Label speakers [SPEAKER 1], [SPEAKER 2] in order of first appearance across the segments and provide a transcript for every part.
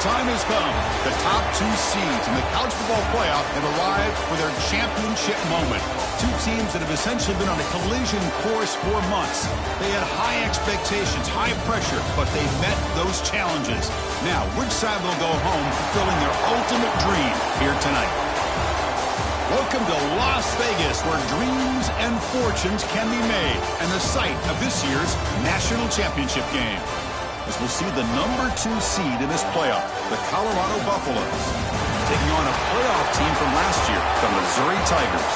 [SPEAKER 1] time has come. The top two seeds in the college football playoff have arrived for their championship moment. Two teams that have essentially been on a collision course for months. They had high expectations, high pressure, but they met those challenges. Now, which side will go home fulfilling their ultimate dream here tonight? Welcome to Las Vegas, where dreams and fortunes can be made, and the site of this year's National Championship game. As we'll see the number 2 seed in this playoff, the Colorado Buffaloes, taking on a playoff team from last year, the Missouri Tigers.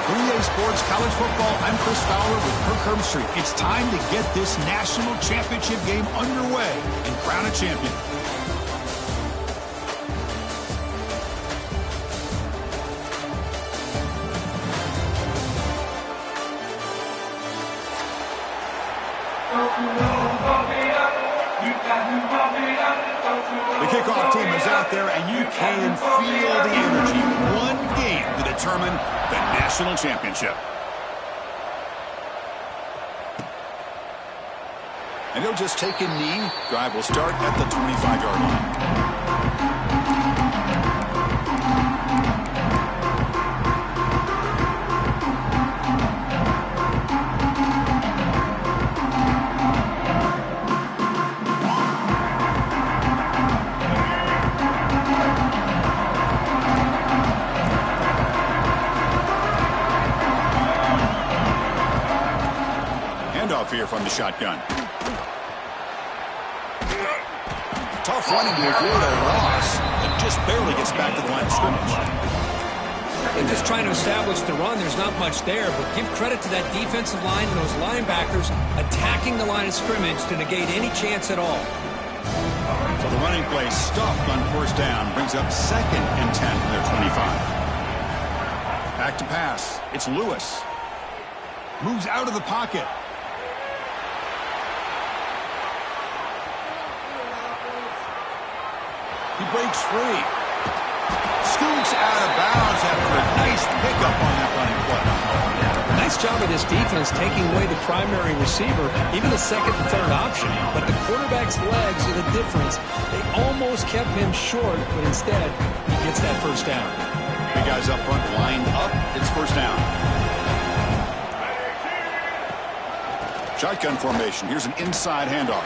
[SPEAKER 1] 3A Sports College Football, I'm Chris Fowler with Kirk Herbstreit. It's time to get this National Championship game underway and crown a champion. The kickoff team is out there, and you can feel the energy. One game to determine the national championship. And he'll just take a knee. Drive will start at the 25-yard line. Here from the shotgun. Tough running to avoid a loss, and just barely gets back to the line of scrimmage.
[SPEAKER 2] And just trying to establish the run, there's not much there, but give credit to that defensive line and those linebackers attacking the line of scrimmage to negate any chance at all.
[SPEAKER 1] So the running play stuffed on first down brings up 2nd and 10 from their 25. Back to pass. It's Lewis. Moves out of the pocket. He breaks free. Scoots out of bounds after a nice pickup on that running play.
[SPEAKER 2] Nice job of this defense taking away the primary receiver, even the second and third option. But the quarterback's legs are the difference. They almost kept him short, but instead, he gets that first down.
[SPEAKER 1] Big guys up front lined up. It's first down. Shotgun formation. Here's an inside handoff.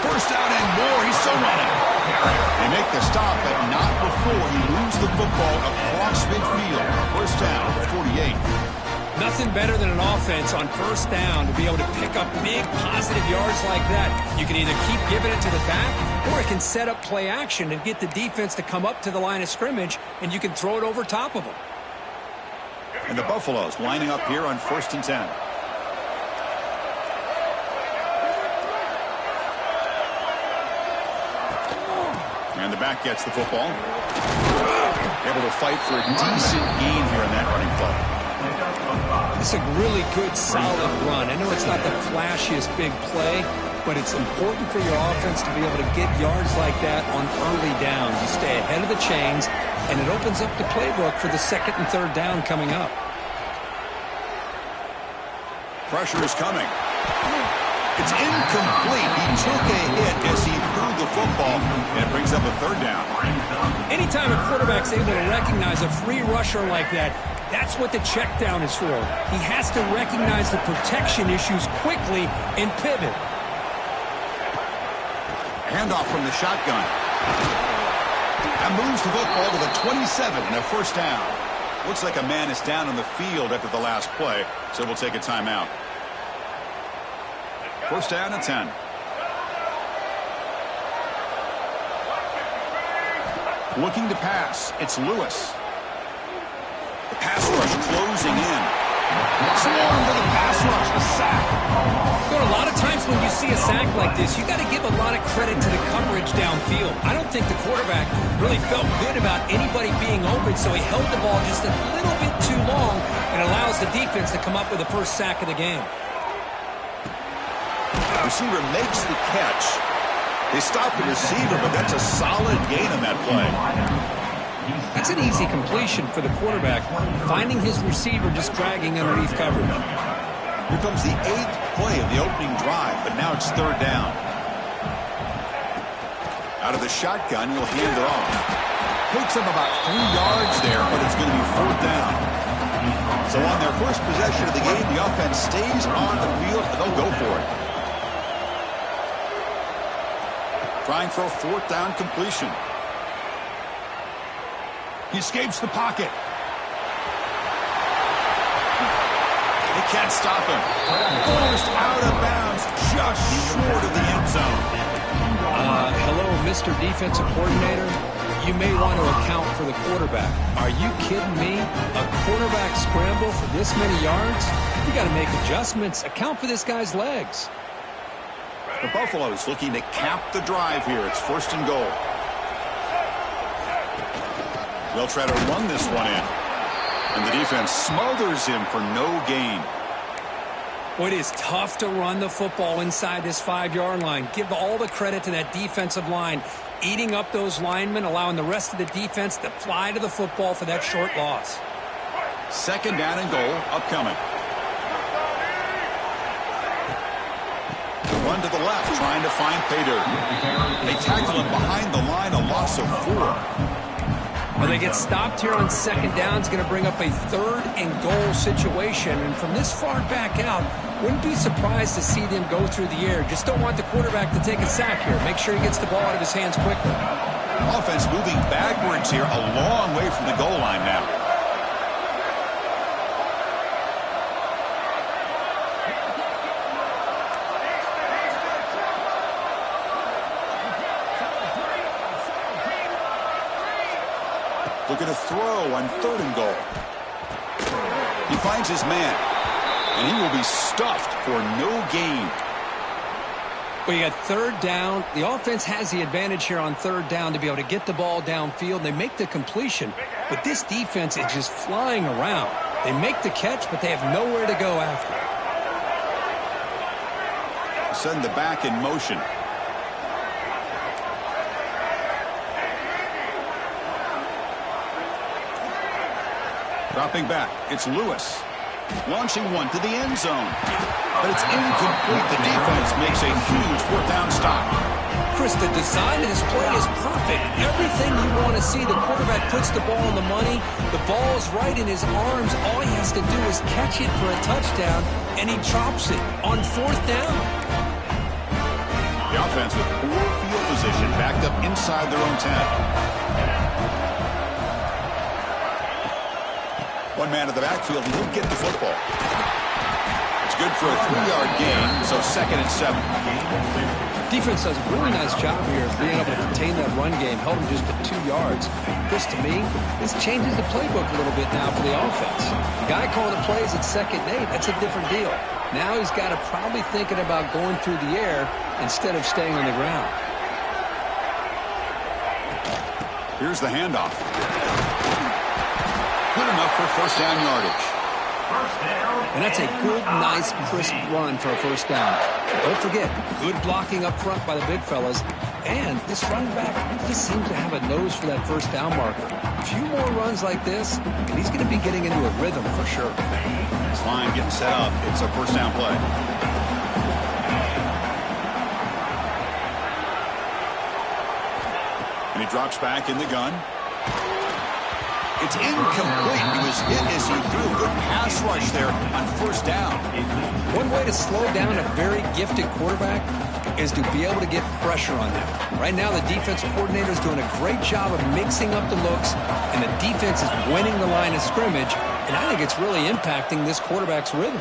[SPEAKER 1] First down and more. He's still running. They make the stop, but not before he moves the football across midfield. First down, 48.
[SPEAKER 2] Nothing better than an offense on first down to be able to pick up big positive yards like that. You can either keep giving it to the back, or it can set up play action and get the defense to come up to the line of scrimmage, and you can throw it over top of them.
[SPEAKER 1] And the Buffaloes lining up here on 1st and 10. And the back gets the football. Able to fight for a decent gain here in that running play.
[SPEAKER 2] It's a really good, solid run. I know it's not the flashiest big play, but it's important for your offense to be able to get yards like that on early downs. You stay ahead of the chains, and it opens up the playbook for the 2nd and 3rd down coming up.
[SPEAKER 1] Pressure is coming. It's incomplete. He took a hit as he threw the football, and it brings up a 3rd down.
[SPEAKER 2] Anytime a quarterback's able to recognize a free rusher like that, that's what the check down is for. He has to recognize the protection issues quickly and pivot.
[SPEAKER 1] Handoff from the shotgun. That moves the football to the 27 and a first down. Looks like a man is down on the field after the last play, so we'll take a timeout. First down and 10. Looking to pass. It's Lewis. The pass rush closing in. Swarm to the pass rush. A sack.
[SPEAKER 2] But a lot of times when you see a sack like this, you got to give a lot of credit to the coverage downfield. I don't think the quarterback really felt good about anybody being open, so he held the ball just a little bit too long and allows the defense to come up with the first sack of the game.
[SPEAKER 1] Receiver makes the catch. They stop the receiver, but that's a solid gain on that play.
[SPEAKER 2] That's an easy completion for the quarterback, finding his receiver just dragging underneath coverage.
[SPEAKER 1] Here comes the 8th play of the opening drive, but now it's 3rd down. Out of the shotgun, he'll hand it off. Picks up about 3 yards there, but it's going to be 4th down. So on their first possession of the game, the offense stays on the field, and they'll go for it. Trying for a 4th down completion. He escapes the pocket. They can't stop him. Forced out of bounds, just short of the end zone.
[SPEAKER 2] Hello, Mr. Defensive Coordinator. You may want to account for the quarterback. Are you kidding me? A quarterback scramble for this many yards? You got to make adjustments. Account for this guy's legs.
[SPEAKER 1] The Buffaloes looking to cap the drive here. It's 1st and goal. They'll try to run this one in. And the defense smothers him for no gain.
[SPEAKER 2] Well, it is tough to run the football inside this 5-yard line. Give all the credit to that defensive line, eating up those linemen, allowing the rest of the defense to fly to the football for that short loss.
[SPEAKER 1] 2nd down and goal upcoming. The run to the left, trying to find Pater. They tackle him behind the line, a loss of 4.
[SPEAKER 2] Well, they get stopped here on 2nd down. It's going to bring up a 3rd and goal situation. And from this far back out, wouldn't be surprised to see them go through the air. Just don't want the quarterback to take a sack here. Make sure he gets the ball out of his hands quickly.
[SPEAKER 1] Offense moving backwards here, a long way from the goal line now. Looking to throw on 3rd and goal. He finds his man, and he will be stuffed for no gain.
[SPEAKER 2] Well, you got 3rd down. The offense has the advantage here on 3rd down to be able to get the ball downfield. They make the completion, but this defense is just flying around. They make the catch, but they have nowhere to go after.
[SPEAKER 1] Send the back in motion. Dropping back, it's Lewis. Launching one to the end zone. But it's incomplete. The defense makes a huge 4th down stop.
[SPEAKER 2] Chris, the design of this play is perfect. Everything you want to see. The quarterback puts the ball on the money. The ball is right in his arms. All he has to do is catch it for a touchdown, and he chops it on 4th down.
[SPEAKER 1] The offense with poor field position backed up inside their own 10. One man in the backfield, and he'll get the football. It's good for a 3-yard gain, so 2nd and 7.
[SPEAKER 2] Defense does a really nice job here of being able to contain that run game, held him just to 2 yards. Chris, to me, this changes the playbook a little bit now for the offense. The guy calling the plays at 2nd and 8, that's a different deal. Now he's got to probably thinking about going through the air instead of staying on the ground.
[SPEAKER 1] Here's the handoff. Good enough for 1st down yardage.
[SPEAKER 2] And that's a good, nice, crisp run for a 1st down. Don't forget, good blocking up front by the big fellas. And this running back just seems to have a nose for that 1st down marker. A few more runs like this, and he's going to be getting into a rhythm for sure.
[SPEAKER 1] This line getting set up. It's a 1st down play. And he drops back in the gun. It's incomplete. He was hit as he threw a good pass rush there on 1st down.
[SPEAKER 2] One way to slow down a very gifted quarterback is to be able to get pressure on them. Right now, the defensive coordinator is doing a great job of mixing up the looks, and the defense is winning the line of scrimmage, and I think it's really impacting this quarterback's rhythm.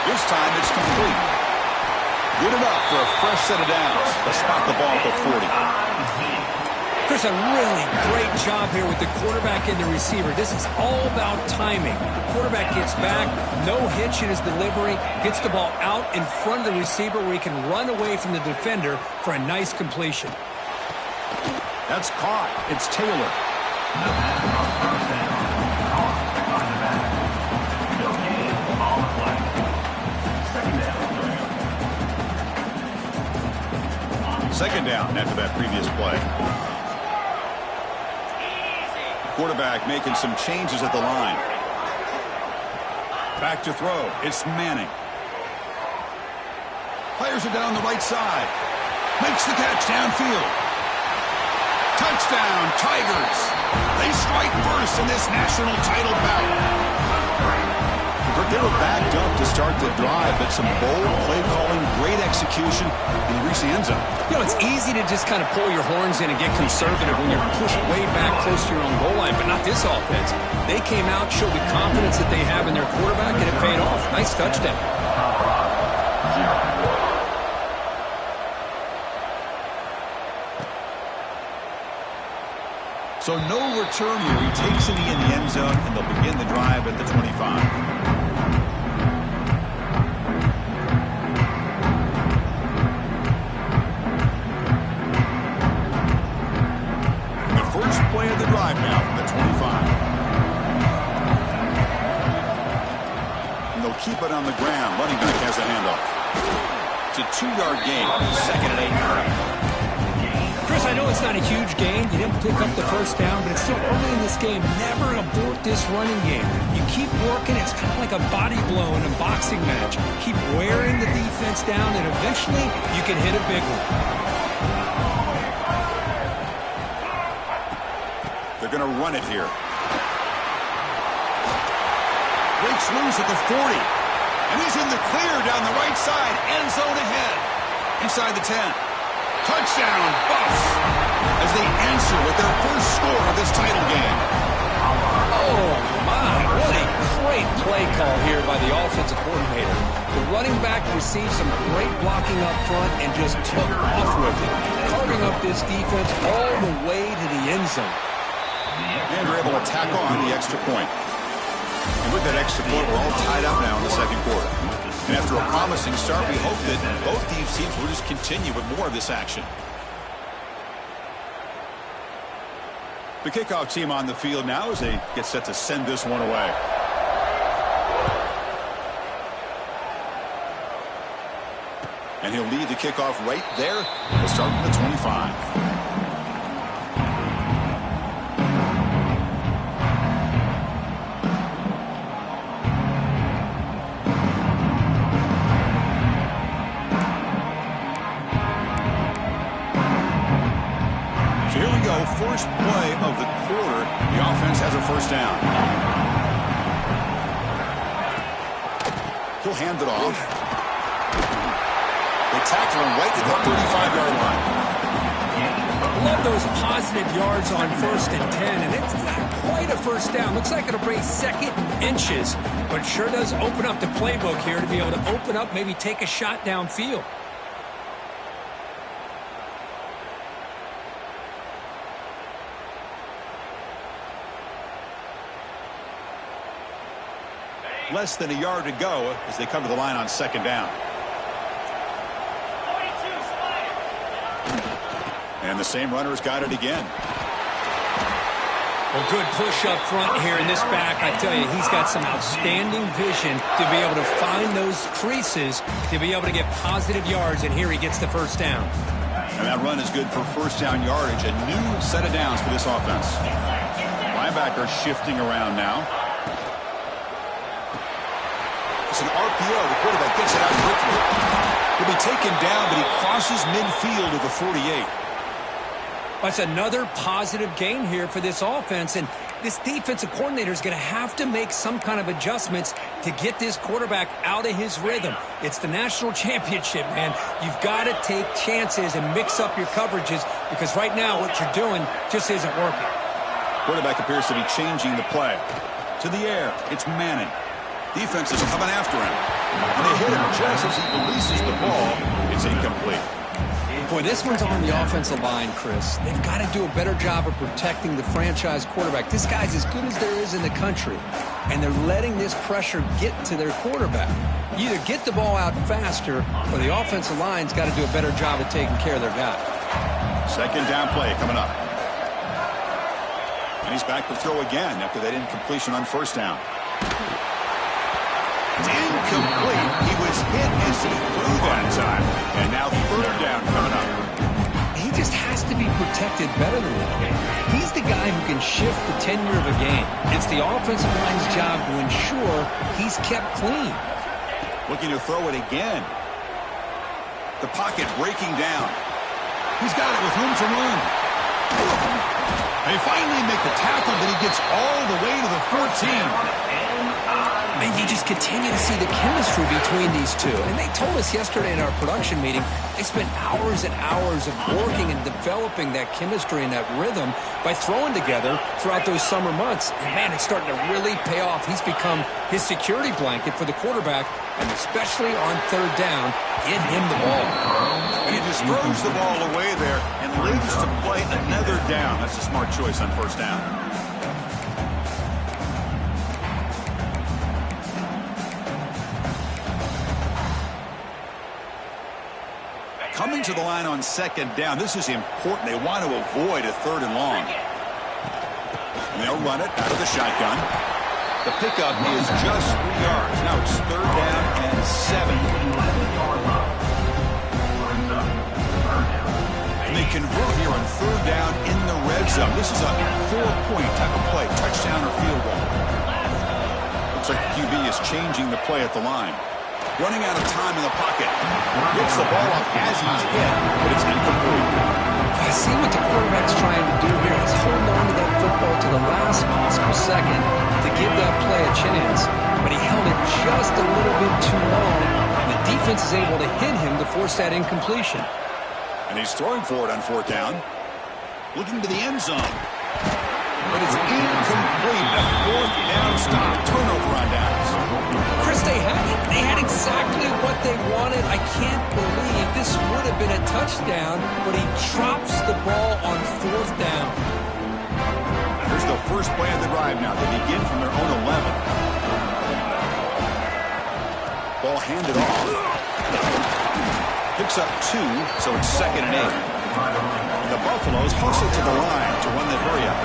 [SPEAKER 1] This time it's complete. Good enough for a fresh set of downs. Let's spot the ball at the 40.
[SPEAKER 2] Chris, a really great job here with the quarterback and the receiver. This is all about timing. Quarterback gets back, no hitch in his delivery, gets the ball out in front of the receiver where he can run away from the defender for a nice completion.
[SPEAKER 1] That's caught. It's Taylor. Second down after that previous play. Quarterback making some changes at the line. Back to throw. It's Manning. Players are down the right side. Makes the catch downfield. Touchdown, Tigers. They strike first in this national title bout. They were backed up to start the drive, but some bold play calling, great execution, and reach the end zone.
[SPEAKER 2] You know, it's easy to just kind of pull your horns in and get conservative when you're pushed way back close to your own goal line, but not this offense. They came out, showed the confidence that they have in their quarterback, and it paid off. Nice touchdown.
[SPEAKER 1] So no return here. He takes it in the end zone, and they'll begin the drive at the 25. Play of the drive now from the 25. And they'll keep it on the ground. Running back has a handoff. It's a 2-yard gain. 2nd and 8.
[SPEAKER 2] Chris, I know it's not a huge gain. You didn't pick up the first down, but it's still early in this game. Never abort this running game. You keep working. It's kind of like a body blow in a boxing match. Keep wearing the defense down, and eventually you can hit a big one.
[SPEAKER 1] They're going to run it here. Breaks loose at the 40. And he's in the clear down the right side. End zone ahead. Inside the 10. Touchdown, Buffs. As they answer with their first score of this title game.
[SPEAKER 2] Oh, my. What a great play call here by the offensive coordinator. The running back received some great blocking up front and just took off with it, carving up this defense all the way to the end zone.
[SPEAKER 1] And we're able to tack on the extra point. And with that extra point, we're all tied up now in the second quarter. And after a promising start, we hope that both these teams will just continue with more of this action. The kickoff team on the field now as they get set to send this one away. And he'll lead the kickoff right there. We'll start from the 25. First play of the quarter, the offense has a first down. He'll hand it off. They tackle him right at the 35-yard line.
[SPEAKER 2] Love those positive yards on 1st and 10, and it's not quite a first down. Looks like it'll bring 2nd inches, but sure does open up the playbook here to be able to open up, maybe take a shot downfield.
[SPEAKER 1] Less than a yard to go as they come to the line on 2nd down. And the same runner's got it again.
[SPEAKER 2] Well, good push up front here in this back. I tell you, he's got some outstanding vision to be able to find those creases, to be able to get positive yards, and here he gets the first down.
[SPEAKER 1] And that run is good for first down yardage. A new set of downs for this offense. Linebacker shifting around now. It's an RPO. The quarterback gets it out quickly. He'll be taken down, but he crosses midfield at the 48.
[SPEAKER 2] That's another positive gain here for this offense, and this defensive coordinator is going to have to make some kind of adjustments to get this quarterback out of his rhythm. It's the national championship, man. You've got to take chances and mix up your coverages because right now what you're doing just isn't working.
[SPEAKER 1] Quarterback appears to be changing the play. To the air, it's Manning. Defense is coming after him. And they hit him just as he releases the ball. It's incomplete.
[SPEAKER 2] Boy, this one's on the offensive line, Chris. They've got to do a better job of protecting the franchise quarterback. This guy's as good as there is in the country, and they're letting this pressure get to their quarterback. You either get the ball out faster, or the offensive line's got to do a better job of taking care of their guy.
[SPEAKER 1] 2nd down play coming up. And he's back to throw again after that incompletion on 1st down. It's incomplete. He was hit as he threw that time. And now 3rd down coming up.
[SPEAKER 2] He just has to be protected better than that. He's the guy who can shift the tenure of a game. It's the offensive line's job to ensure he's kept clean.
[SPEAKER 1] Looking to throw it again. The pocket breaking down. He's got it with room to run. They finally make the tackle, but he gets all the way to the 14.
[SPEAKER 2] And you just continue to see the chemistry between these two. And they told us yesterday in our production meeting, they spent hours and hours of working and developing that chemistry and that rhythm by throwing together throughout those summer months. And, man, it's starting to really pay off. He's become his security blanket for the quarterback, and especially on third down, get him the ball.
[SPEAKER 1] And he just throws the ball away there and lives to play another down. That's a smart choice on first down. Coming to the line on second down, this is important. They want to avoid a third and long. And they'll run it out of the shotgun. The pickup is just 3 yards. Now it's third down and 7. And they convert here on third down in the red zone. This is a 4-point type of play, touchdown or field goal. Looks like the QB is changing the play at the line. Running out of time in the pocket. Gets the ball up as he's hit, but it's incomplete.
[SPEAKER 2] I see what the quarterback's trying to do here. He's holding on to that football to the last possible second to give that play a chance. But he held it just a little bit too long. The defense is able to hit him to force that incompletion.
[SPEAKER 1] And he's throwing for it on fourth down. Looking to the end zone. But it's incomplete. A fourth down stop. Turnover on downs.
[SPEAKER 2] Chris, they had exactly what they wanted. I can't believe this would have been a touchdown, but he drops the ball on fourth down.
[SPEAKER 1] Here's the first play of the drive now. They begin from their own 11. Ball handed off. Picks up 2, so it's second and 8. The Buffaloes hustle to the line to run that hurry up.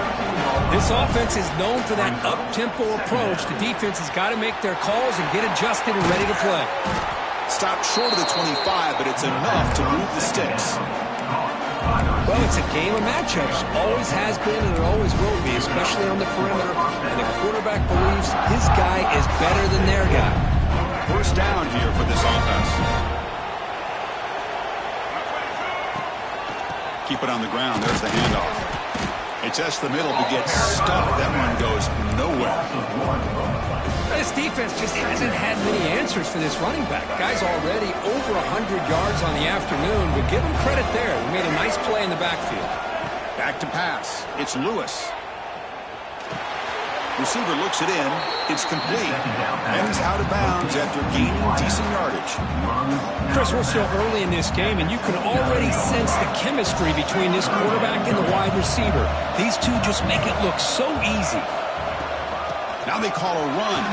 [SPEAKER 2] This offense is known for that up-tempo approach. The defense has got to make their calls and get adjusted and ready to play.
[SPEAKER 1] Stopped short of the 25, but it's enough to move the sticks.
[SPEAKER 2] Well, it's a game of matchups. Always has been and it always will be, especially on the perimeter. And the quarterback believes his guy is better than their guy.
[SPEAKER 1] First down here for this offense. Keep it on the ground. There's the handoff. It tests the middle, but gets stuck. That one goes nowhere.
[SPEAKER 2] This defense just hasn't had many answers for this running back. Guy's already over 100 yards on the afternoon, but give him credit there. He made a nice play in the backfield.
[SPEAKER 1] Back to pass. It's Lewis. Receiver looks it in. It's complete. And he's out of bounds after gaining decent yardage.
[SPEAKER 2] Chris, we're still early in this game, and you can already sense the chemistry between this quarterback and the wide receiver. These two just make it look so easy.
[SPEAKER 1] Now they call a run.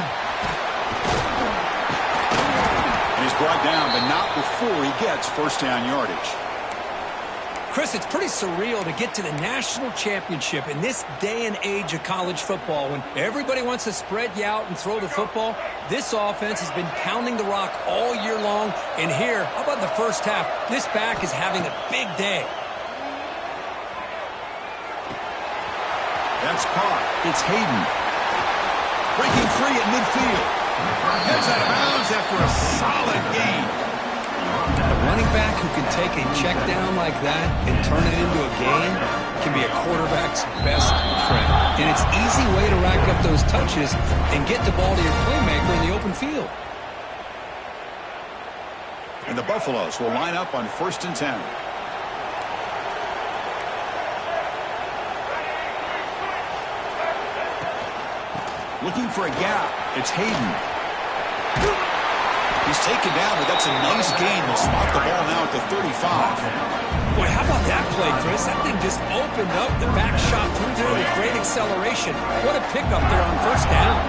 [SPEAKER 1] And he's brought down, but not before he gets first down yardage.
[SPEAKER 2] Chris, it's pretty surreal to get to the national championship in this day and age of college football when everybody wants to spread you out and throw the football. This offense has been pounding the rock all year long. And here, how about the first half? This back is having a big day.
[SPEAKER 1] That's caught. It's Hayden. Breaking free at midfield. Heads out of bounds after a solid gain.
[SPEAKER 2] A running back who can take a check down like that and turn it into a gain can be a quarterback's best friend. And it's an easy way to rack up those touches and get the ball to your playmaker in the open field.
[SPEAKER 1] And the Buffaloes will line up on 1st and 10. Looking for a gap. It's Hayden. He's taken down, but that's a nice gain. They'll spot the ball now at the 35.
[SPEAKER 2] Boy, how about that play, Chris? That thing just opened up. The back shot through there with great acceleration. What a pickup there on first down.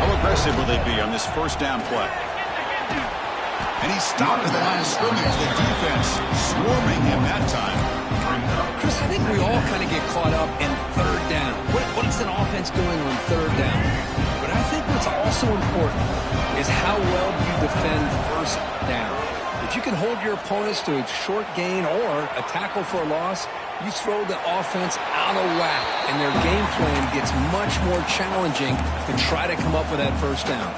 [SPEAKER 1] How aggressive will they be on this first down play? And he stopped at the line of scrimmage. The defense swarming him that time.
[SPEAKER 2] Chris, I think we all kind of get caught up in third down. What is an offense doing on third down? But I think what's also important is how well you defend first down. If you can hold your opponents to a short gain or a tackle for a loss, you throw the offense out of whack, and their game plan gets much more challenging to try to come up with that first down.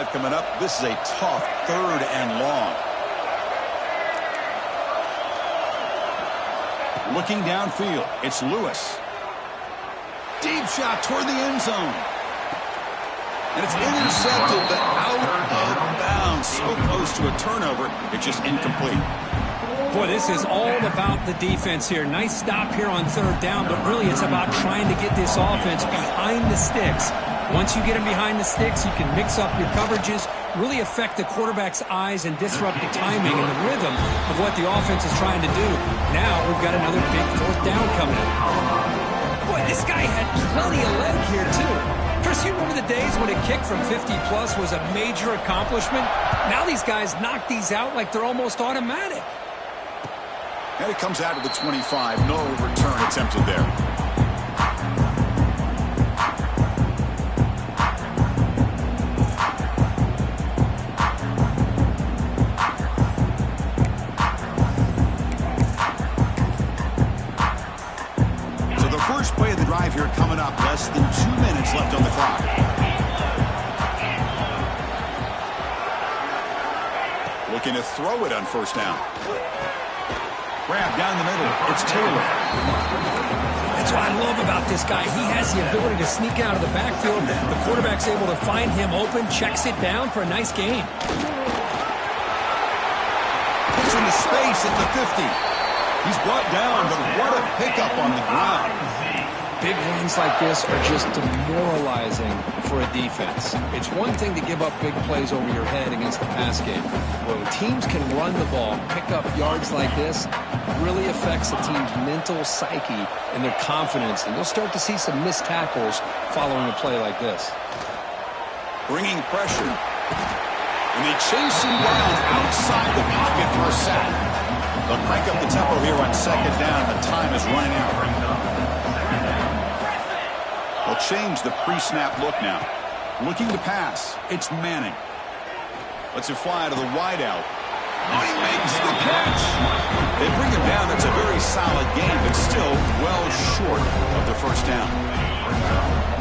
[SPEAKER 1] drive coming up. This is a tough 3rd and long. Looking downfield, it's Lewis. Deep shot toward the end zone. And it's intercepted, but out of bounds. So close to a turnover, it's just incomplete.
[SPEAKER 2] Boy, this is all about the defense here. Nice stop here on 3rd down, but really it's about trying to get this offense behind the sticks. Once you get them behind the sticks, you can mix up your coverages, really affect the quarterback's eyes and disrupt the timing and the rhythm of what the offense is trying to do. Now we've got another big 4th down coming up. Boy, this guy had plenty of leg here, too. Chris, you remember the days when a kick from 50-plus was a major accomplishment? Now these guys knock these out like they're almost automatic.
[SPEAKER 1] And it comes out of the 25. No return attempted there. So the first play of the drive here coming up. Less than 2 minutes left on the clock. Looking to throw it on 1st down. Grab down the middle. It's Taylor.
[SPEAKER 2] That's what I love about this guy. He has the ability to sneak out of the backfield. The quarterback's able to find him open, checks it down for a nice gain.
[SPEAKER 1] Puts into space at the 50. He's brought down, but what a pickup on the ground.
[SPEAKER 2] Big runs like this are just demoralizing for a defense. It's one thing to give up big plays over your head against the pass game. When teams can run the ball, pick up yards like this, it really affects the team's mental psyche and their confidence. And you'll start to see some missed tackles following a play like this.
[SPEAKER 1] Bringing pressure. And they chase him down outside the pocket for a sack. They'll crank up the tempo here on 2nd down. The time is running out. They'll change the pre-snap look now. Looking to pass. It's Manning. Lets it fly to the wideout. Oh, he makes the catch. They bring him down. That's a very solid game, but still well short of the 1st down.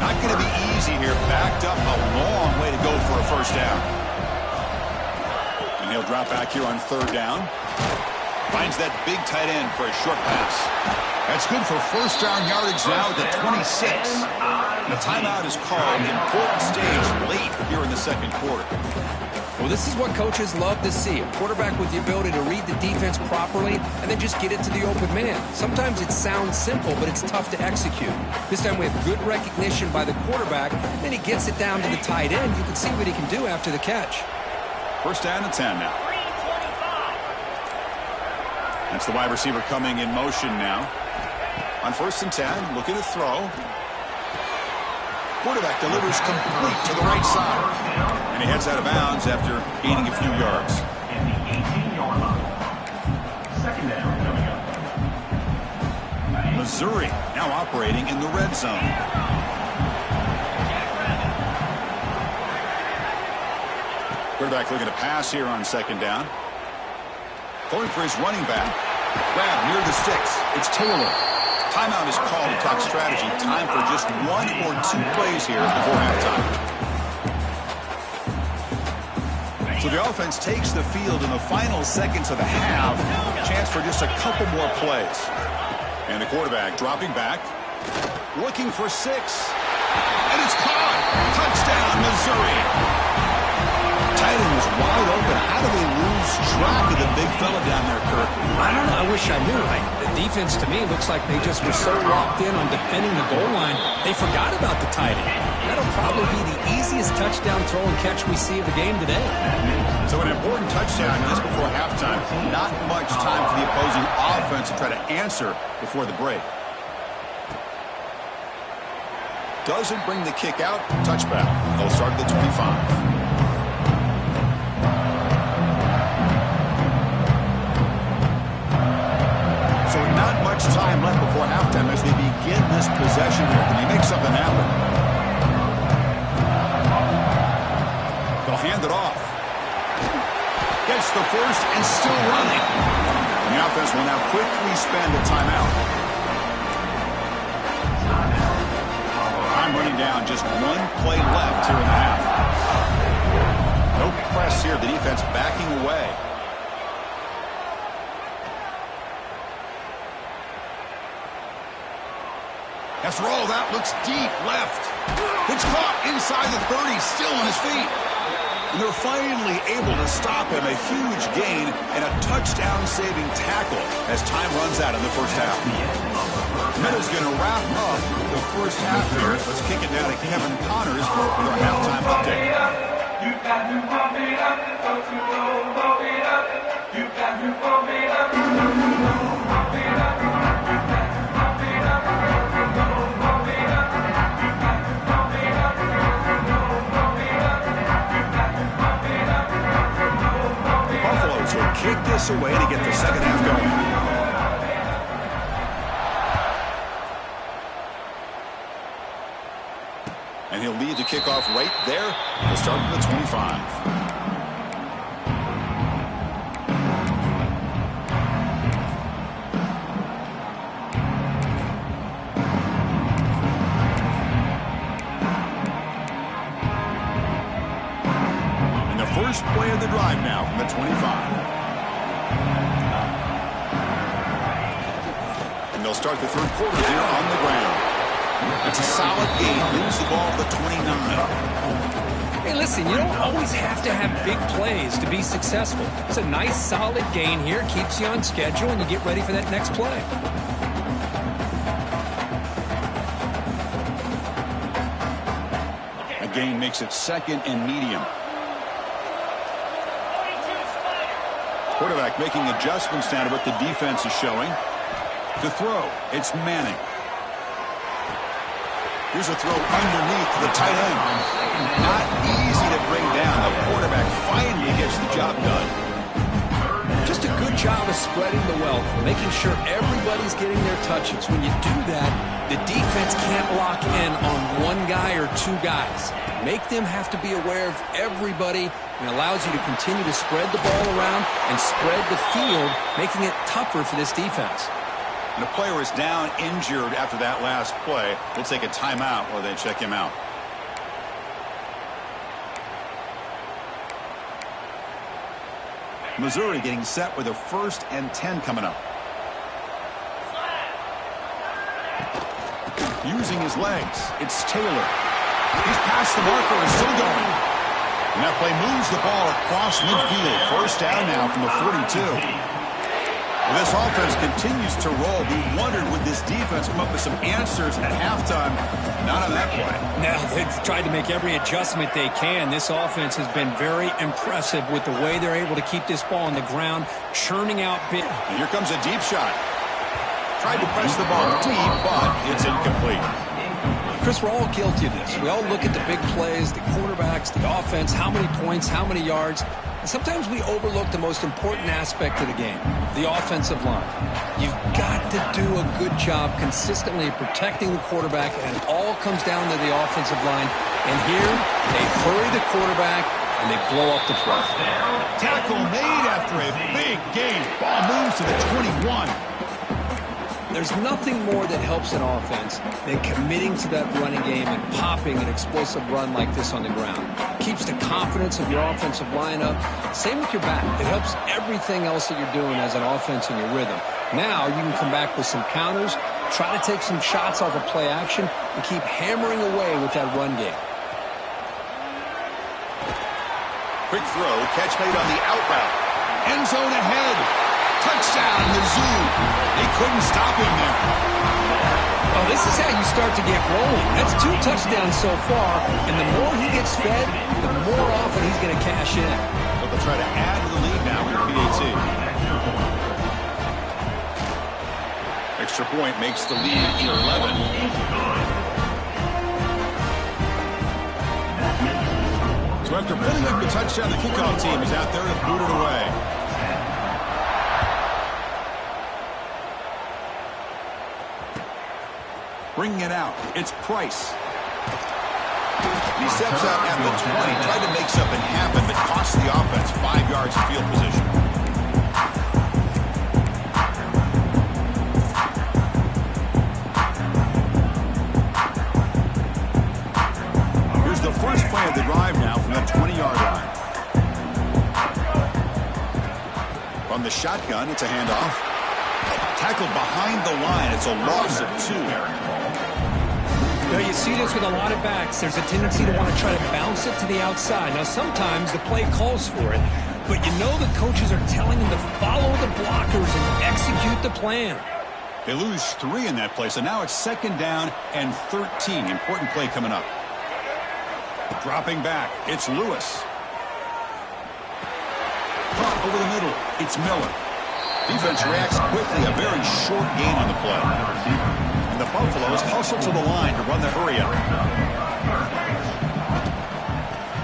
[SPEAKER 1] Not going to be easy here. Backed up a long way to go for a 1st down. And he'll drop back here on 3rd down. Finds that big tight end for a short pass. That's good for 1st down yardage now at the 26. The timeout is called. Important stage late here in the 2nd quarter.
[SPEAKER 2] Well, this is what coaches love to see. A quarterback with the ability to read the defense properly and then just get it to the open man. Sometimes it sounds simple, but it's tough to execute. This time we have good recognition by the quarterback. Then he gets it down to the tight end. You can see what he can do after the catch.
[SPEAKER 1] 1st down and 10 now. That's the wide receiver coming in motion now. On 1st and 10, looking to throw. Quarterback delivers complete to the right side. And he heads out of bounds after gaining a few yards.
[SPEAKER 3] And the 18-yard line. 2nd down coming up.
[SPEAKER 1] Missouri now operating in the red zone. Quarterback looking to pass here on 2nd down. Going for his running back. Grab near the sticks. It's Taylor. Timeout is called to talk strategy. Time for just 1 or 2 plays here before halftime. So the offense takes the field in the final seconds of the half. Chance for just a couple more plays. And the quarterback dropping back. Looking for 6. And it's caught. Touchdown, Missouri. Tight end was wide open. How do they lose track of the big fella down there, Kirk?
[SPEAKER 2] I don't know. I wish I knew. The defense, to me, looks like they just were so locked in on defending the goal line, they forgot about the tight end. That'll probably be the easiest touchdown throw and catch we see of the game today.
[SPEAKER 1] So an important touchdown just before halftime. Not much time for the opposing offense to try to answer before the break. Doesn't bring the kick out. Touchback. They'll start at the 25. So not much time left before halftime as they begin this possession here. Can they make something happen? They'll hand it off. Gets the first and still running. And the offense will now quickly spend a timeout. Time running down. Just 1 play left here in the half. No press here. The defense backing away. After all, that looks deep left. It's caught inside the 30, still on his feet. And they're finally able to stop him. A huge gain and a touchdown-saving tackle as time runs out in the first half. Meadow's going to wrap up the first half here. Let's kick it down to Kevin Connors with our halftime update.
[SPEAKER 3] You got to pump it up, don't you know, pump it up. You got to pump it up, don't you know, pump it up. You got to pump it up, don't you know, pump it up. You got to pump it up, don't you know, pump it up. You got to pump it up, don't you know, pump it up.
[SPEAKER 1] Buffaloes will kick this away to get the second half going. And he'll lead the kickoff right there. We'll start from the 25. And the first play of the drive now from the 25. And they'll start the third quarter here on the ground. It's a solid gain. Lose the ball at the 29.
[SPEAKER 2] Hey, listen, you don't always have to have big plays to be successful. It's a nice, solid gain here. Keeps you on schedule, and you get ready for that next play.
[SPEAKER 1] A gain makes it second and medium. Quarterback making adjustments now to what the defense is showing. To throw, it's Manning. Here's a throw underneath to the tight end. Not easy to bring down. The quarterback finally gets the job done.
[SPEAKER 2] Just a good job of spreading the wealth, making sure everybody's getting their touches. When you do that, the defense can't lock in on one guy or two guys. Make them have to be aware of everybody, and allows you to continue to spread the ball around and spread the field, making it tougher for this defense.
[SPEAKER 1] And the player is down injured after that last play. We'll take a timeout while they check him out. Missouri getting set with a 1st and 10 coming up. Using his legs, it's Taylor. He's past the marker and still going. And that play moves the ball across midfield. First down now from the 42. Well, this offense continues to roll. We wondered, would this defense come up with some answers at halftime? Not on that play.
[SPEAKER 2] Now, they've tried to make every adjustment they can. This offense has been very impressive with the way they're able to keep this ball on the ground, churning out big.
[SPEAKER 1] And here comes a deep shot. Tried to press the ball deep, but it's incomplete.
[SPEAKER 2] Chris, we're all guilty of this. We all look at the big plays, the quarterbacks, the offense, how many points, how many yards. And sometimes we overlook the most important aspect of the game, the offensive line. You've got to do a good job consistently protecting the quarterback, and it all comes down to the offensive line. And here, they hurry the quarterback, and they blow up the play.
[SPEAKER 1] Tackle made after a big gain. Ball moves to the 21.
[SPEAKER 2] There's nothing more that helps an offense than committing to that running game and popping an explosive run like this on the ground. Keeps the confidence of your offensive line up. Same with your back. It helps everything else that you're doing as an offense in your rhythm. Now you can come back with some counters, try to take some shots off of play action, and keep hammering away with that run game.
[SPEAKER 1] Quick throw, catch made on the out route. End zone ahead. Touchdown, Mizzou. They couldn't stop him there.
[SPEAKER 2] Oh, this is how you start to get rolling. That's 2 touchdowns so far, and the more he gets fed, the more often he's going to cash in.
[SPEAKER 1] So they'll try to add to the lead now with the PAT. Extra point makes the lead 11. So after putting up the touchdown, the kickoff team is out there to boot it away. Bringing it out, it's Price. He steps out at the 20, tried to make something happen, but cost the offense 5 yards of field position. Here's the first play of the drive now from the 20-yard line. From the shotgun, it's a handoff. Tackled behind the line. It's a loss of 2.
[SPEAKER 2] Now, you see this with a lot of backs. There's a tendency to want to try to bounce it to the outside. Now, sometimes the play calls for it, but you know the coaches are telling them to follow the blockers and execute the plan.
[SPEAKER 1] They lose 3 in that play, so now it's 2nd down and 13. Important play coming up. Dropping back, it's Lewis. Caught over the middle, it's Miller. Defense reacts quickly, a very short gain on the play. And the Buffaloes hustle to the line to run the hurry-up.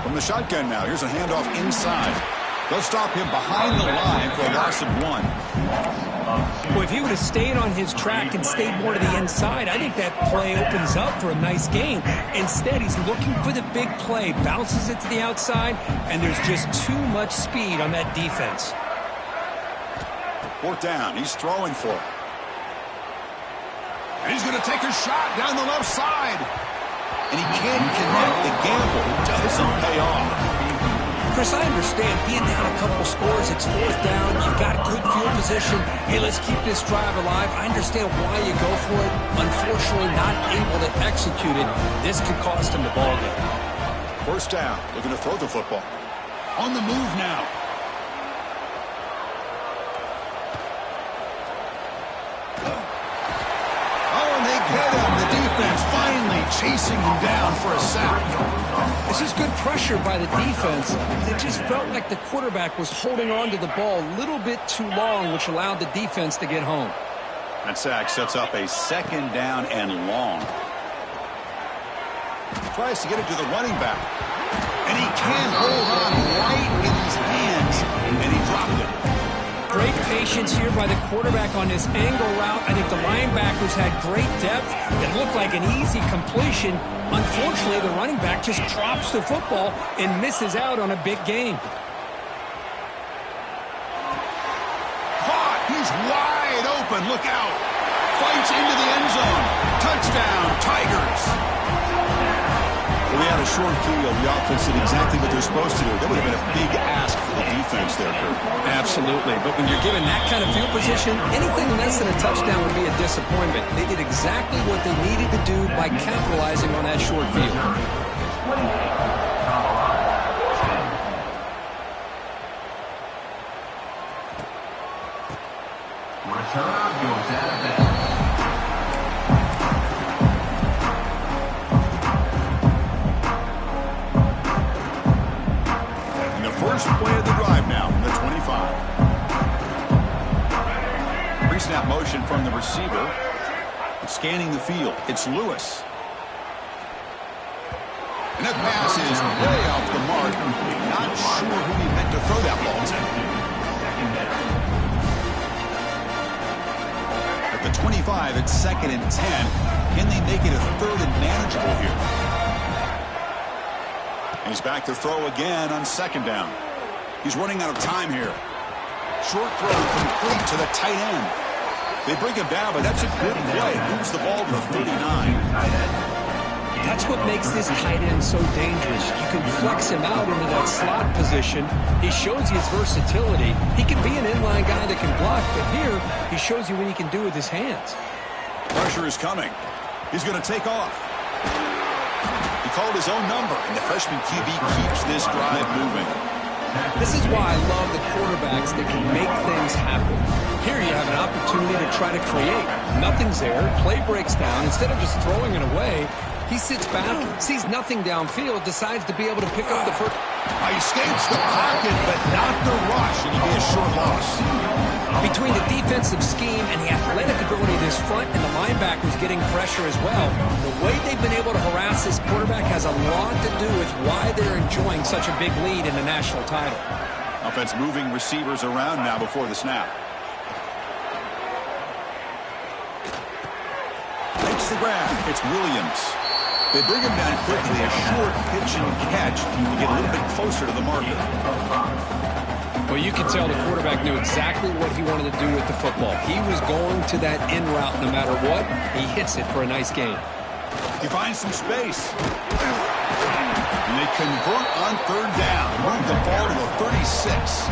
[SPEAKER 1] From the shotgun now, here's a handoff inside. They'll stop him behind the line for a loss of 1.
[SPEAKER 2] Well, if he would have stayed on his track and stayed more to the inside, I think that play opens up for a nice gain. Instead, he's looking for the big play, bounces it to the outside, and there's just too much speed on that defense.
[SPEAKER 1] 4th down, he's throwing for it. And he's going to take a shot down the left side. And he can't connect. The gamble doesn't pay off.
[SPEAKER 2] Chris, I understand being down a couple scores, it's 4th down, you've got good field position. Hey, let's keep this drive alive. I understand why you go for it. Unfortunately, not able to execute it. This could cost him the ball game.
[SPEAKER 1] 1st down, looking to throw the football. On the move now. Finally chasing him down for a sack.
[SPEAKER 2] This is good pressure by the defense. It just felt like the quarterback was holding on to the ball a little bit too long, which allowed the defense to get home.
[SPEAKER 1] That sack sets up a 2nd down and long. Tries to get it to the running back. And he can't hold on right in his hands. And he dropped it.
[SPEAKER 2] Great patience here by the quarterback on this angle route. I think the linebackers had great depth. It looked like an easy completion. Unfortunately, the running back just drops the football and misses out on a big gain.
[SPEAKER 1] Caught! He's wide open. Look out. Fights into the end zone. Touchdown, Tigers. We had a short field. The offense did exactly what they're supposed to do. That would have been a big ask for the defense there, Kurt.
[SPEAKER 2] Absolutely. But when you're given that kind of field position, anything less than a touchdown would be a disappointment. They did exactly what they needed to do by capitalizing on that short field.
[SPEAKER 3] Return goes out of bounds.
[SPEAKER 1] First play of the drive now from the 25. Pre-snap motion from the receiver. Scanning the field. It's Lewis. And that pass is way off the mark. Not sure who he meant to throw that ball to. At the 25, it's 2nd and 10. Can they make it a 3rd and manageable here? He's back to throw again on 2nd down. He's running out of time here. Short throw complete to the tight end. They bring him down, but that's a good play. Moves the ball to the 39.
[SPEAKER 2] That's what makes this tight end so dangerous. You can flex him out into that slot position. He shows you his versatility. He can be an inline guy that can block, but here he shows you what he can do with his hands.
[SPEAKER 1] Pressure is coming. He's going to take off. He called his own number, and the freshman QB keeps this drive moving.
[SPEAKER 2] This is why I love the quarterbacks that can make things happen. Here you have an opportunity to try to create. Nothing's there. Play breaks down. Instead of just throwing it away, he sits back, sees nothing downfield, decides to be able to pick up the first.
[SPEAKER 1] He escapes the pocket, but not the rush, and it'll be a short loss.
[SPEAKER 2] Between the defensive scheme and the athletic ability of this front and the linebackers getting pressure as well, the way they've been able to harass this quarterback has a lot to do with why they're enjoying such a big lead in the national title.
[SPEAKER 1] Offense moving receivers around now before the snap. Takes the grab. It's Williams. They bring him down quickly, a short pitch and catch to get a little bit closer to the marker.
[SPEAKER 2] Well, you can tell the quarterback knew exactly what he wanted to do with the football. He was going to that in route no matter what. He hits it for a nice gain.
[SPEAKER 1] He finds some space. And they convert on third down. Move the ball to the 36.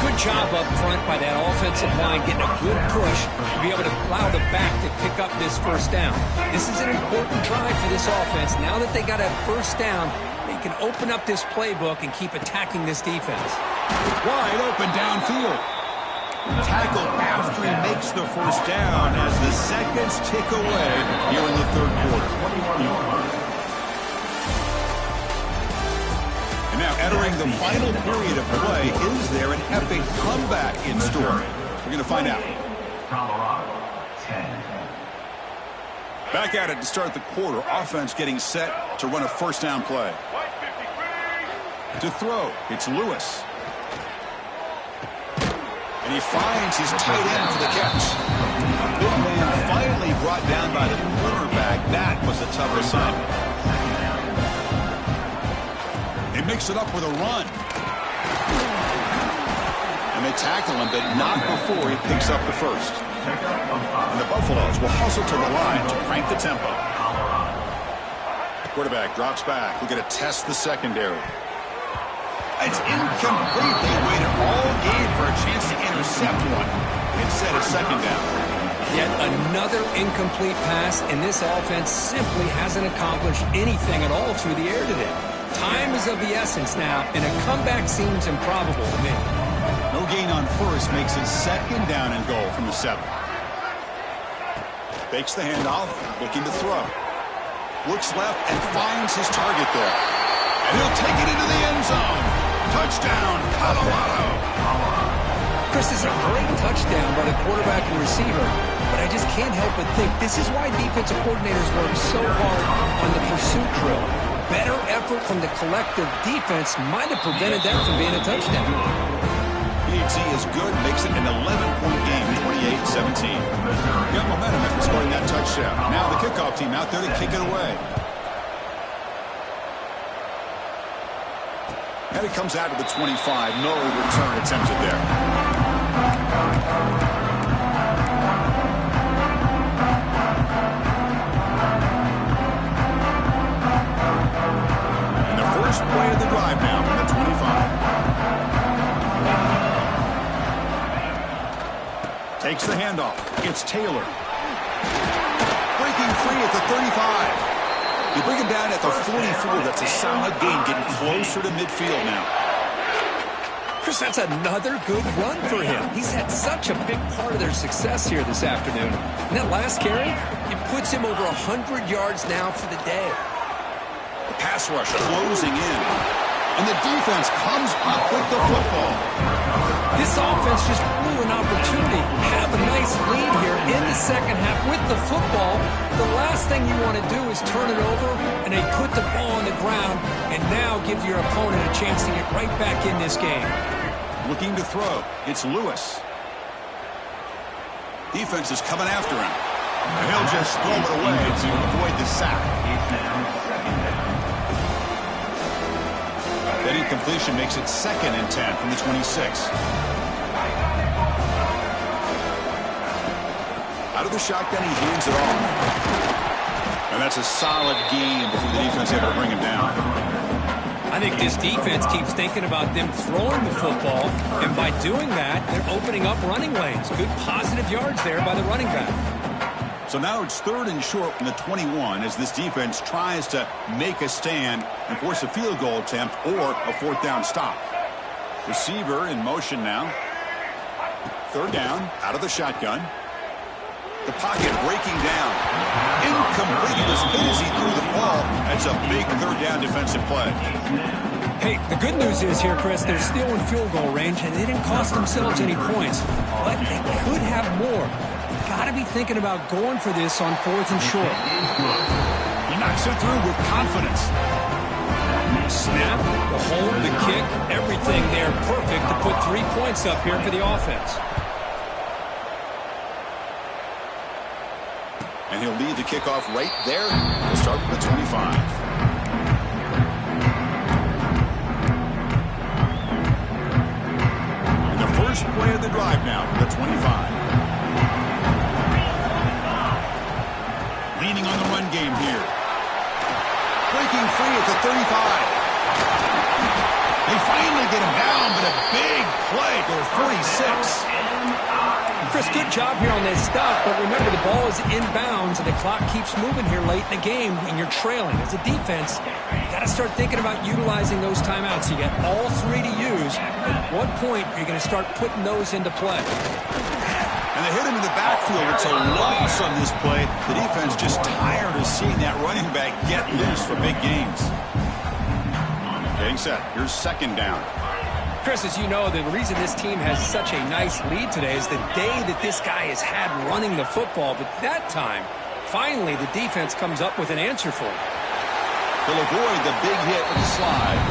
[SPEAKER 2] Good job up front by that offensive line, getting a good push to be able to allow the back to pick up this first down. This is an important drive for this offense. Now that they got a first down, they can open up this playbook and keep attacking this defense.
[SPEAKER 1] Wide open downfield. Tackle after he makes the first down as the seconds tick away here in the third quarter. And now entering the final period of play, is there an epic comeback in store? We're going to find out. Back at it to start the quarter. Offense getting set to run a first down play. To throw, it's Lewis. And he finds his tight end for the catch. A big man finally brought down by the quarterback. That was a tough assignment. They mix it up with a run. And they tackle him, but not before he picks up the first. And the Buffaloes will hustle to the line to crank the tempo. Quarterback drops back. We're going to test the secondary. It's incomplete. They waited all game for a chance to intercept one. Instead of second down.
[SPEAKER 2] Yet another incomplete pass, and this offense simply hasn't accomplished anything at all through the air today. Time is of the essence now, and a comeback seems improbable to me.
[SPEAKER 1] No gain on first makes it second down and goal from the 7. Fakes the handoff, looking to throw. Looks left and finds his target there. And he'll take it into the end zone. Touchdown, Colorado.
[SPEAKER 2] Chris, is a great touchdown by the quarterback and receiver, but I just can't help but think this is why defensive coordinators work so hard on the pursuit drill. Better effort from the collective defense might have prevented that from being a touchdown.
[SPEAKER 1] PHC is good, makes it an 11-point game, 28-17. Got momentum after scoring that touchdown. Now the kickoff team out there to kick it away. And it comes out to the 25. No return attempted there. And the first play of the drive now from the 25. Takes the handoff. It's Taylor. Breaking free at the 35. You bring him down at the 44. That's a solid gain, getting closer to midfield now.
[SPEAKER 2] Chris, that's another good run for him. He's had such a big part of their success here this afternoon. And that last carry, it puts him over 100 yards now for the day.
[SPEAKER 1] The pass rush closing in. And the defense comes up with the football.
[SPEAKER 2] This offense just blew an opportunity. Have a nice lead here in the second half with the football. The last thing you want to do is turn it over, and they put the ball on the ground and now give your opponent a chance to get right back in this game.
[SPEAKER 1] Looking to throw. It's Lewis. Defense is coming after him. And he'll just throw it away to avoid the sack. That incompletion makes it 2nd and 10 from the 26. Out of the shotgun, he hands it off. And that's a solid gain before the defense able to bring him down.
[SPEAKER 2] I think this defense keeps thinking about them throwing the football, and by doing that, they're opening up running lanes. Good positive yards there by the running back.
[SPEAKER 1] So now it's 3rd and short from the 21 as this defense tries to make a stand and force a field goal attempt or a 4th down stop. Receiver in motion now. 3rd down, out of the shotgun. The pocket breaking down. Incomplete as good as he threw the ball. That's a big 3rd down defensive play.
[SPEAKER 2] Hey, the good news is here, Chris, they're still in field goal range, and they didn't cost themselves any points. But they could have more. Got to be thinking about going for this on 4th and short.
[SPEAKER 1] He knocks it through with confidence.
[SPEAKER 2] Snap, the hold, the kick, everything there perfect to put 3 points up here for the offense.
[SPEAKER 1] And he'll lead the kickoff right there. We'll start with the 25. And the first play of the drive now from the 25. Leaning on the run game here. breaking free at the 35. They finally get him down, but a big play to the 46.
[SPEAKER 2] Chris, good job here on this stop, but remember the ball is inbounds and the clock keeps moving here late in the game and you're trailing. As a defense, you got to start thinking about utilizing those timeouts. You got all three to use. At what point are you going to start putting those into play?
[SPEAKER 1] And they hit him in the backfield. It's a loss on this play. The defense just tired of seeing that running back get loose for big gains. Getting set. Here's second down.
[SPEAKER 2] Chris, as you know, the reason this team has such a nice lead today is the day that this guy has had running the football. But that time, finally, the defense comes up with an answer for him.
[SPEAKER 1] He'll avoid the big hit with the slide.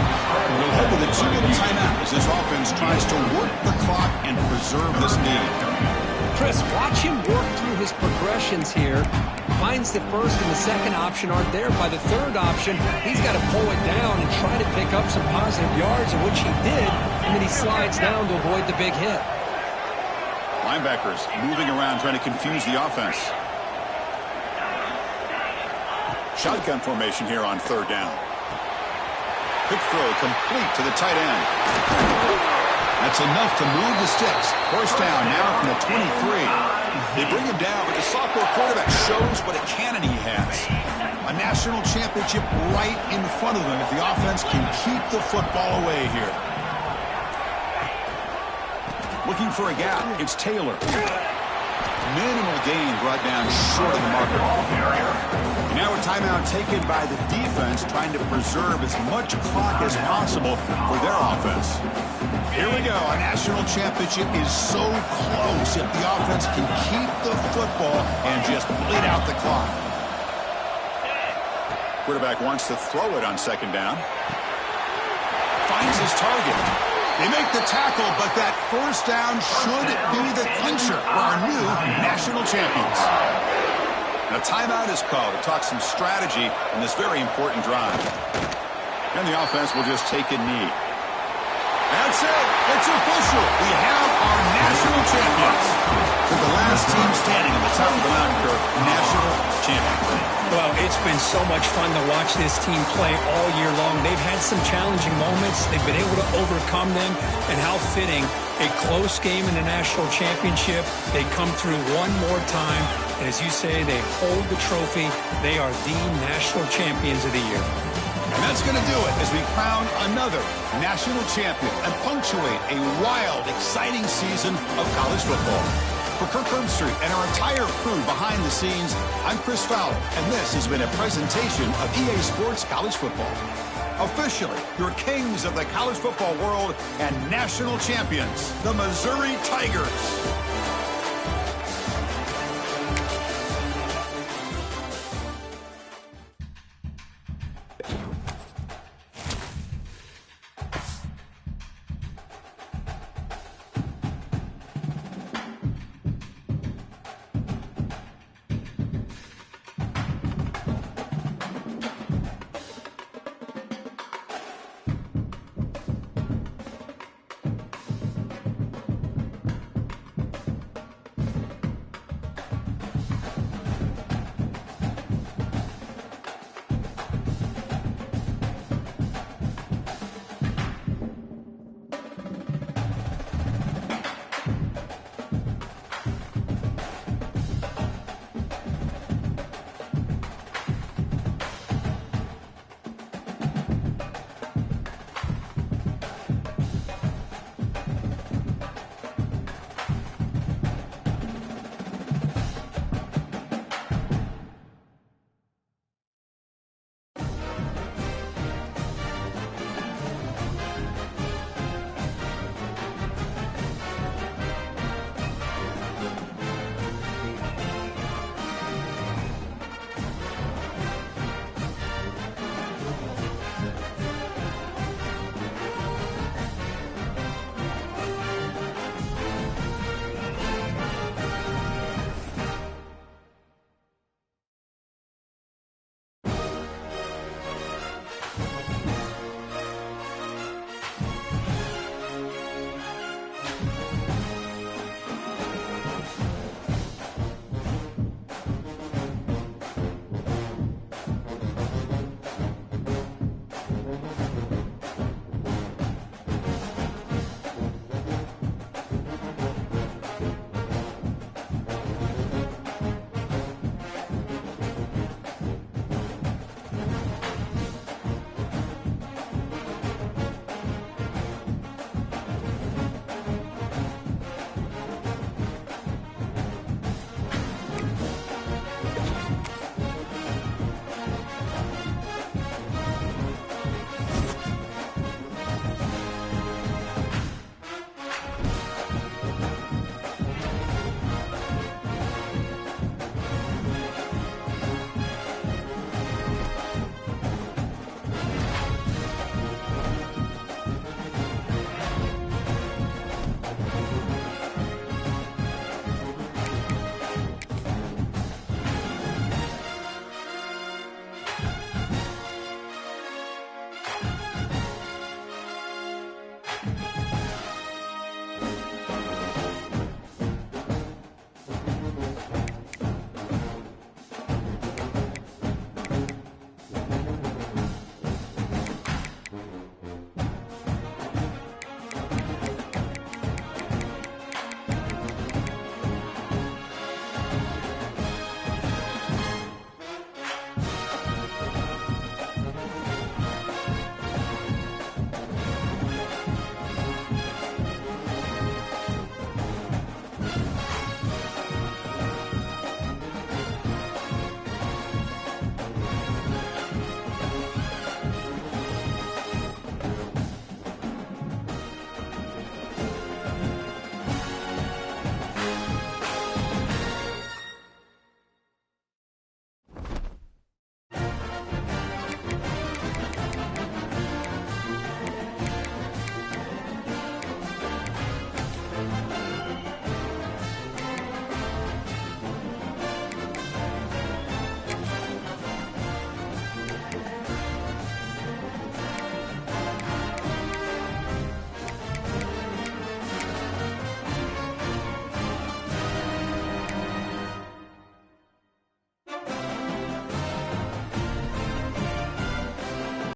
[SPEAKER 1] We'll head to the 2-minute timeout as this offense tries to work the clock and preserve this lead.
[SPEAKER 2] Chris, watch him work through his progressions here. Finds the first and the second option aren't there. By the third option, he's got to pull it down and try to pick up some positive yards, of which he did, and then he slides down to avoid the big hit.
[SPEAKER 1] Linebackers moving around trying to confuse the offense. Shotgun formation here on third down. Quick throw complete to the tight end. That's enough to move the sticks. First down now from the 23. They bring him down, but the sophomore quarterback shows what a cannon he has. A national championship right in front of them if the offense can keep the football away here. Looking for a gap. It's Taylor. Minimal gain brought down short of the marker. Now a timeout taken by the defense trying to preserve as much clock as possible for their offense. Here we go. A national championship is so close if the offense can keep the football and just bleed out the clock. Quarterback wants to throw it on second down. Finds his target. They make the tackle, but that first down should be the clincher for our new national champions. Now, timeout is called to talk some strategy in this very important drive. And the offense will just take a knee. That's it. It's official. We have our national champions. With the last team standing on the top of the mountain curve, national champions.
[SPEAKER 2] Well, it's been so much fun to watch this team play all year long. They've had some challenging moments. They've been able to overcome them. And how fitting, a close game in the national championship. They come through one more time. And as you say, they hold the trophy. They are the national champions of the year.
[SPEAKER 1] And that's going to do it as we crown another national champion and punctuate a wild, exciting season of college football. For Kirk Herbstreit and our entire crew behind the scenes, I'm Chris Fowler, and this has been a presentation of EA Sports College Football. Officially, your kings of the college football world and national champions, the Missouri Tigers.